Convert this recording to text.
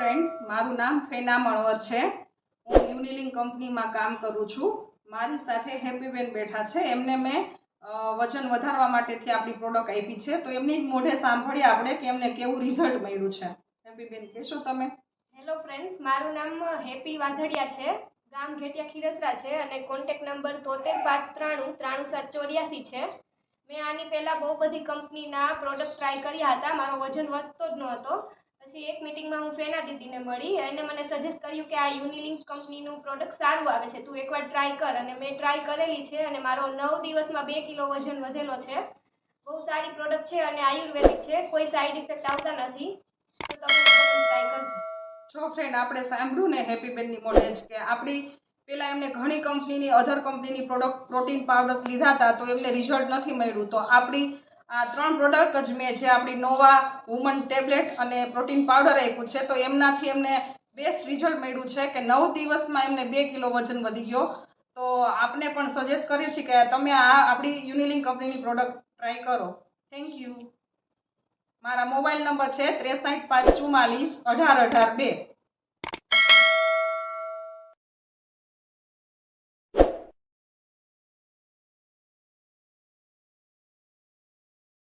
Friends, મારું નામ ફેના મણવર છે। હું યુનિલિંક કંપનીમાં કામ કરું છું। મારી સાથે હેપીબેન બેઠા છે। એમને મેં વજન વધારવા માટેથી આપણી પ્રોડક્ટ આપી છે, તો એમની જ મોઢે સાંભળીએ આપણે કે એમને કેવું રિઝલ્ટ મળ્યું છે। હેપીબેન, કહેશો તમે? હેલો ફ્રેન્ડ્સ, મારું નામ હેપી વાધડિયા છે, ગામ ઘેટિયા ખીરસરા છે અને કોન્ટેક્ટ નંબર 7353933784 છે। મેં આની પહેલાં બહુ બધી કંપનીના પ્રોડક્ટ ટ્રાય કર્યા હતા, મારો વજન વધતો જ નહોતો। પછી એક મિટિંગમાં હું ફેના દીદીને મળી, એને મને સજેસ્ટ કર્યું કે આ યુનિલિંક કંપનીનું પ્રોડક્ટ સારું આવે છે, તું એકવાર ટ્રાય કર। અને મેં ટ્રાય કરેલી છે અને મારો 9 દિવસમાં 2 કિલો વજન વધેલો છે। બહુ સારી પ્રોડક્ટ છે અને આયુર્વેદિક છે, કોઈ સાઈડ ઇફેક્ટ આવતા નથી, તો તમે લોકો પણ ટ્રાય કરજો। જો ફ્રેન્ડ, આપણે સાંભળ્યું ને હેપીબેનની મોઢે જ કે આપણી પહેલાં એમને ઘણી કંપનીની અધર કંપનીની પ્રોટીન પાવડર્સ લીધા હતા, તો એમને રિઝલ્ટ નથી મળ્યું। તો આપણી આ 3 પ્રોડક્ટ જ મેં જે આપણી નોવા વુમન ટેબ્લેટ અને પ્રોટીન પાવડર આપ્યું છે, તો એમનાથી એમને બેસ્ટ રિઝલ્ટ મળ્યું છે કે 9 દિવસમાં એમને 2 કિલો વજન વધી ગયો। તો આપને પણ સજેસ્ટ કરીએ છીએ કે તમે આ આપણી યુનિલિંક કંપનીની પ્રોડક્ટ ટ્રાય કરો। Thank you. મારા મોબાઈલ નંબર છે 63544 1818 2।